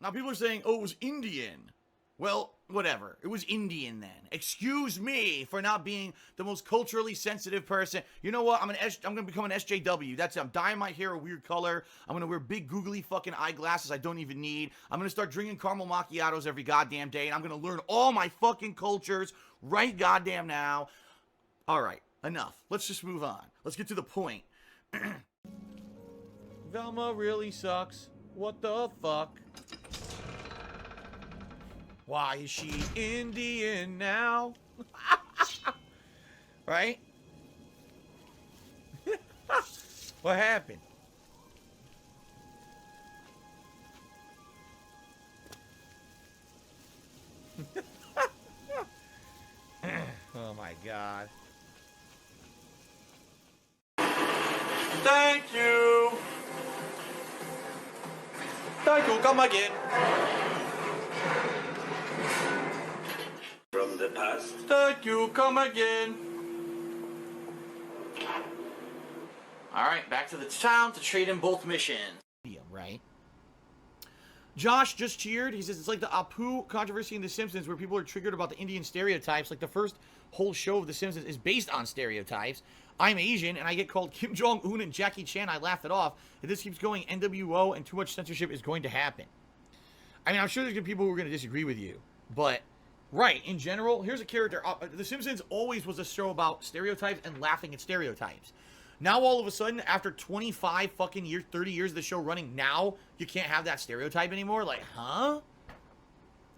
Now people are saying, oh, it was Indian. Well, whatever. It was Indian then. Excuse me for not being the most culturally sensitive person. You know what? I'm gonna become an SJW. That's it. I'm dyeing my hair a weird color. I'm gonna wear big googly fucking eyeglasses I don't even need. I'm gonna start drinking caramel macchiatos every goddamn day, and I'm gonna learn all my fucking cultures right goddamn now. All right, enough. Let's just move on. Let's get to the point. Velma really sucks. What the fuck? Why is she Indian now? Right? What happened? Oh my god. Thank you. Thank you. Come again. From the past. Thank you, come again. Alright, back to the town to trade in both missions. Right? Josh just cheered. He says it's like the Apu controversy in The Simpsons where people are triggered about the Indian stereotypes. Like the first whole show of The Simpsons is based on stereotypes. I'm Asian and I get called Kim Jong-un and Jackie Chan. I laugh it off. If this keeps going, NWO and too much censorship is going to happen. I mean, I'm sure there's going to be people who are going to disagree with you. But... right, in general, here's a character. The Simpsons always was a show about stereotypes and laughing at stereotypes. Now, all of a sudden, after 25 fucking years, 30 years of the show running, now you can't have that stereotype anymore? Like, huh?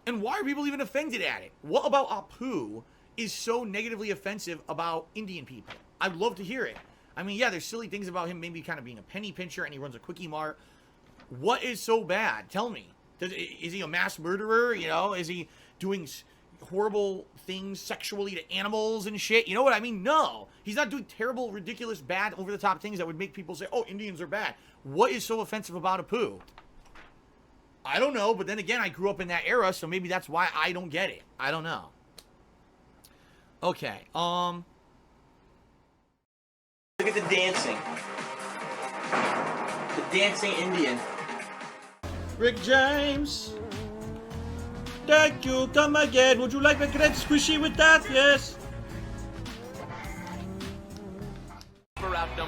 And why are people even offended at it? What about Apu is so negatively offensive about Indian people? I'd love to hear it. I mean, yeah, there's silly things about him maybe kind of being a penny pincher and he runs a quickie mart. What is so bad? Tell me. Is he a mass murderer? You know, is he doing horrible things sexually to animals and shit? You know what I mean? No. He's not doing terrible, ridiculous, bad, over-the-top things that would make people say, oh, Indians are bad. What is so offensive about Apu? I don't know, but then again, I grew up in that era, so maybe that's why I don't get it. I don't know. Okay, look at the dancing. The dancing Indian. Rick James. Thank you, come again. Would you like a grape squishy with that? Yes.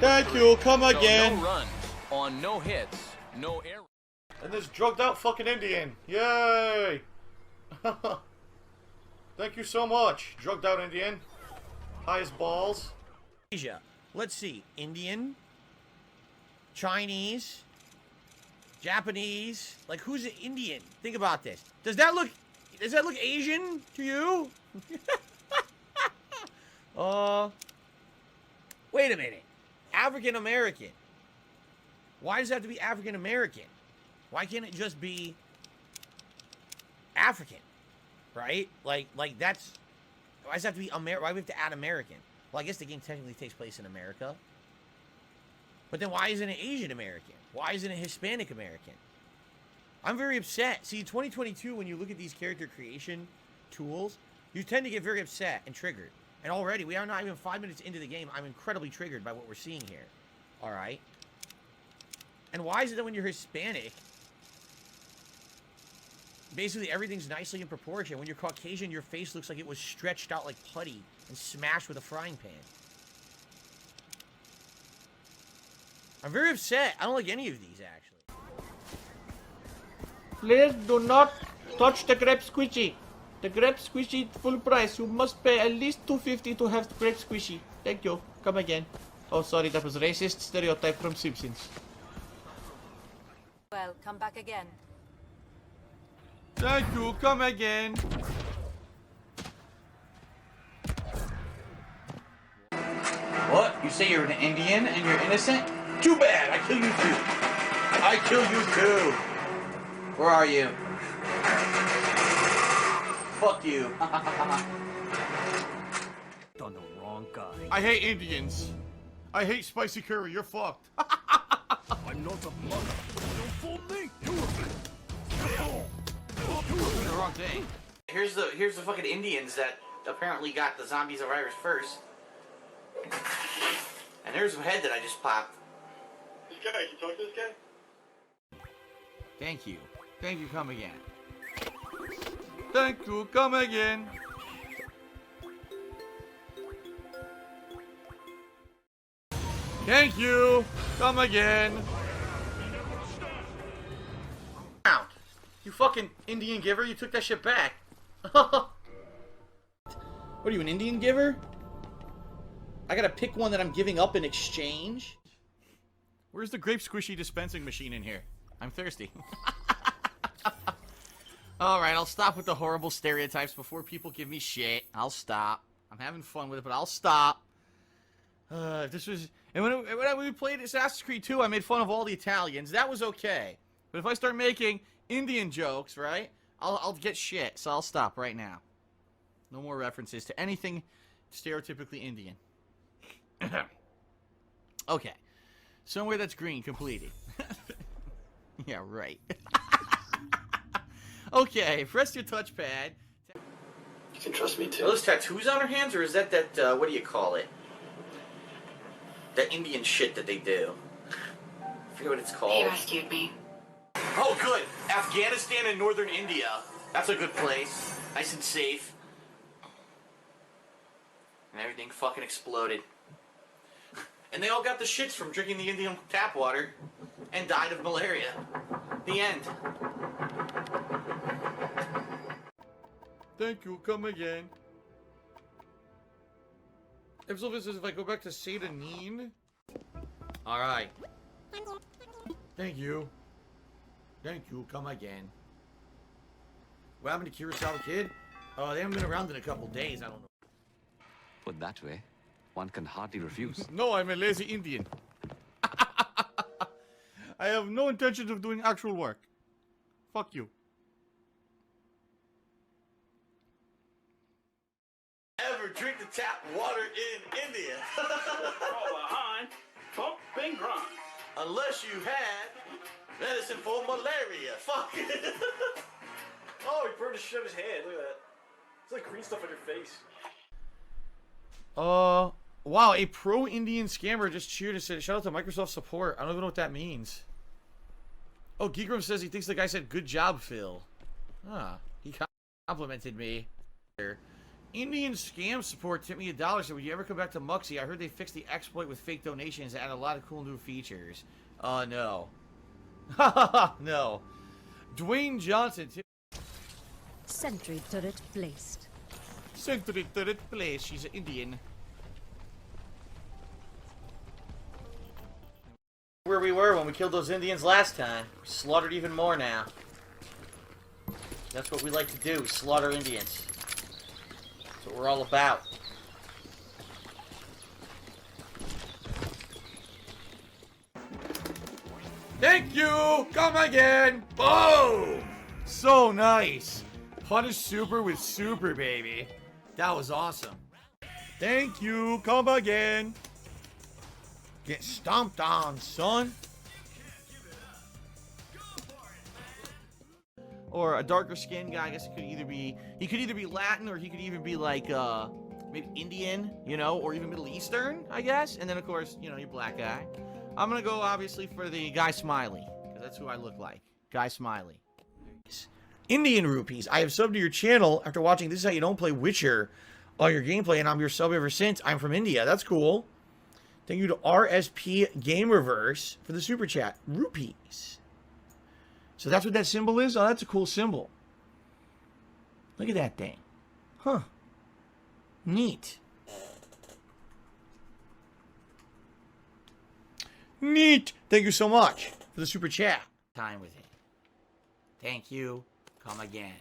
Thank you, come again. No runs on no hits, no air. And this drugged out fucking Indian. Yay! Thank you so much, drugged out Indian. Highest balls. Asia. Let's see. Indian. Chinese. Japanese. Like, who's an Indian? Think about this. Does that look Asian to you? Wait a minute. African American. Why does it have to be African American? Why can't it just be African? Right? Like that's... Why does it have to be why do we have to add American? Well, I guess the game technically takes place in America. But then why isn't it Asian American? Why isn't it Hispanic American? I'm very upset. See, 2022, when you look at these character creation tools, you tend to get very upset and triggered. And already, we are not even 5 minutes into the game. I'm incredibly triggered by what we're seeing here. Alright? And why is it that when you're Hispanic, basically everything's nicely in proportion? When you're Caucasian, your face looks like it was stretched out like putty and smashed with a frying pan. I'm very upset. I don't like any of these, actually. Please do not touch the grape squishy. The grape squishy full price. You must pay at least $2.50 to have the grape squishy. Thank you. Come again. Oh, sorry, that was racist stereotype from Simpsons. Well, come back again. Thank you. Come again. What? You say you're an Indian and you're innocent? Too bad. I kill you too. I kill you too. Where are you? Fuck you. Done the wrong guy. I hate Indians. I hate spicy curry. You're fucked. I'm not a mother. Don't fool me. You Doing the wrong thing. Here's the fucking Indians that apparently got the zombies virus first. And there's a head that I just popped. This guy, can you talk to this guy? Thank you. Thank you, come again. Thank you, come again. Thank you, come again. You fucking Indian giver, you took that shit back. What are you, an Indian giver? I gotta pick one that I'm giving up in exchange? Where's the grape squishy dispensing machine in here? I'm thirsty. Alright, I'll stop with the horrible stereotypes before people give me shit. I'll stop. I'm having fun with it, but I'll stop. If this was... And when we played Assassin's Creed 2, I made fun of all the Italians. That was okay. But if I start making Indian jokes, right, I'll get shit. So I'll stop right now. No more references to anything stereotypically Indian. Okay. Somewhere that's green, completed. Yeah, right. Okay, press your touchpad. You can trust me too. Are those tattoos on her hands, or is that what do you call it? That Indian shit that they do. I forget what it's called. He rescued me. Oh, good. Afghanistan and northern India. That's a good place. Nice and safe. And everything fucking exploded. And they all got the shits from drinking the Indian tap water and died of malaria. The end. Thank you, come again. If I go back to Satanin. Alright. Thank you. Thank you, come again. What happened to Kurosawa Kid? Oh, they haven't been around in a couple days, I don't know. Put that way, one can hardly refuse. No, I'm a lazy Indian. I have no intention of doing actual work. Fuck you. Ever drink the tap water in India? Fall behind, bump and grind. Unless you had medicine for malaria. Fuck. Oh, he burned the shit out of his head. Look at that. It's like green stuff on your face. Wow, a pro-Indian scammer just cheered and said, shout out to Microsoft support. I don't even know what that means. Oh, Geekrum says he thinks the guy said, good job, Phil. Ah, he complimented me. Indian scam support tipped me $1. Said, would you ever come back to Muxy? I heard they fixed the exploit with fake donations and added a lot of cool new features. No. No. Dwayne Johnson. Sentry turret placed. Sentry turret placed. She's an Indian. Where we were when we killed those Indians last time. We're slaughtered even more now. That's what we like to do, slaughter Indians. That's what we're all about. Thank you! Come again! Boom! So nice! Punish super with super, baby. That was awesome. Thank you! Come again! Get stomped on, son! Or a darker skinned guy, I guess it could either be... He could either be Latin, or he could even be like, maybe Indian, you know, or even Middle Eastern, I guess. And then, of course, you know, your black guy. I'm gonna go, obviously, for the Guy Smiley, because that's who I look like. Guy Smiley. Indian rupees. I have subbed to your channel after watching This Is How You Don't Play Witcher on your gameplay, and I'm your sub ever since. I'm from India. That's cool. Thank you to RSP Game Reverse for the super chat. Rupees. So that's what that symbol is? Oh, that's a cool symbol. Look at that thing. Huh. Neat. Neat. Thank you so much for the super chat. Time with it. Thank you. Come again.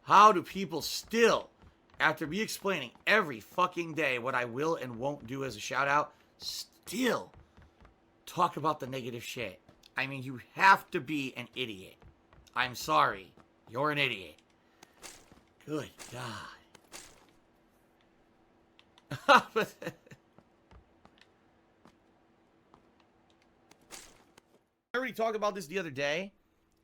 How do people still, after me explaining every fucking day what I will and won't do as a shout out, still talk about the negative shit? I mean, you have to be an idiot. I'm sorry. You're an idiot. Good God. I already talked about this the other day,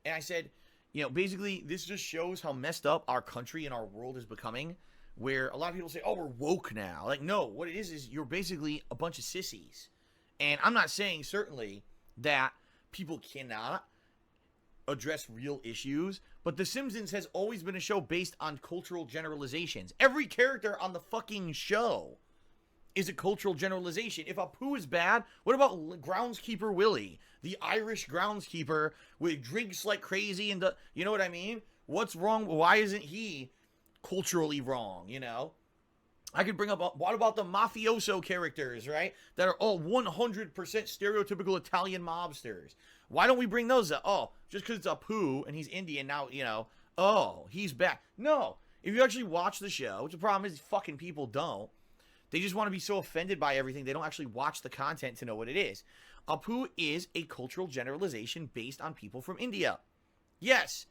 and I said, you know, basically, this just shows how messed up our country and our world is becoming, where a lot of people say, oh, we're woke now. Like, no, what it is you're basically a bunch of sissies. And I'm not saying, certainly, that people cannot address real issues, but The Simpsons has always been a show based on cultural generalizations. Every character on the fucking show is a cultural generalization. If Apu is bad, what about Groundskeeper Willie, the Irish groundskeeper with drinks like crazy and you know what I mean? What's wrong? Why isn't he culturally wrong, you know? I could bring up, what about the mafioso characters, right? That are all 100% stereotypical Italian mobsters. Why don't we bring those up? Oh, just because it's Apu and he's Indian now, you know, oh, he's back. No, if you actually watch the show, which the problem is fucking people don't, they just want to be so offended by everything, they don't actually watch the content to know what it is. Apu is a cultural generalization based on people from India. Yes.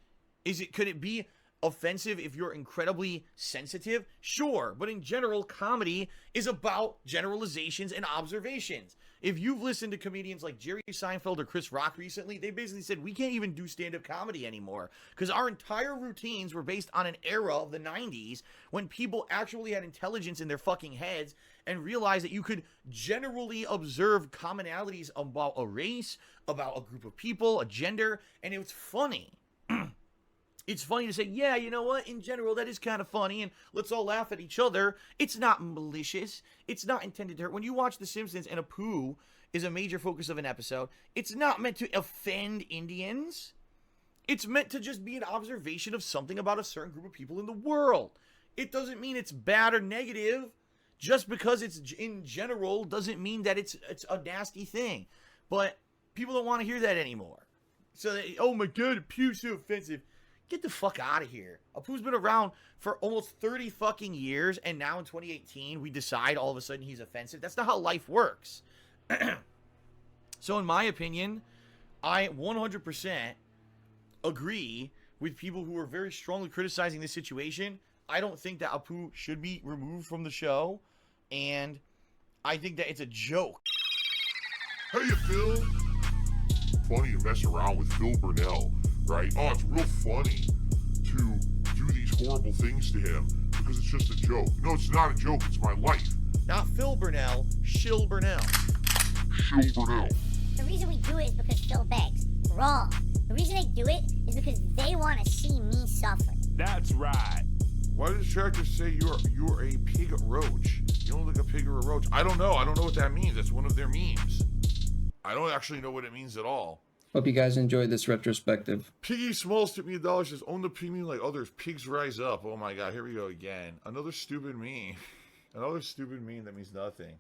Could it be offensive if you're incredibly sensitive? Sure, but in general, comedy is about generalizations and observations. If you've listened to comedians like Jerry Seinfeld or Chris Rock recently, they basically said, we can't even do stand-up comedy anymore because our entire routines were based on an era of the 90s when people actually had intelligence in their fucking heads and realized that you could generally observe commonalities about a race, about a group of people, a gender, and it was funny. It's funny to say, yeah, you know what? In general, that is kind of funny, and let's all laugh at each other. It's not malicious. It's not intended to hurt. When you watch The Simpsons and Apu is a major focus of an episode, it's not meant to offend Indians. It's meant to just be an observation of something about a certain group of people in the world. It doesn't mean it's bad or negative. Just because it's in general doesn't mean that it's a nasty thing. But people don't want to hear that anymore. So, oh my God, Apu's so offensive. Get the fuck out of here. Apu's been around for almost 30 fucking years, and now in 2018, we decide all of a sudden he's offensive. That's not how life works. So in my opinion, I 100% agree with people who are very strongly criticizing this situation. I don't think that Apu should be removed from the show, and I think that it's a joke. Hey, Phil. Funny to mess around with Phil Burnell. Right? Oh, it's real funny to do these horrible things to him because it's just a joke. No, it's not a joke. It's my life. Not Phil Burnell, Shill Burnell. Shill Burnell. The reason we do it is because Phil begs. Wrong. The reason they do it is because they want to see me suffer. That's right. Why does Tractor say you're a pig roach? You don't look like a pig or a roach. I don't know. I don't know what that means. That's one of their memes. I don't actually know what it means at all. Hope you guys enjoyed this retrospective. Piggy Smalls took me $1, says, own the premium like others. Pigs rise up. Oh my God, here we go again. Another stupid meme. Another stupid meme that means nothing.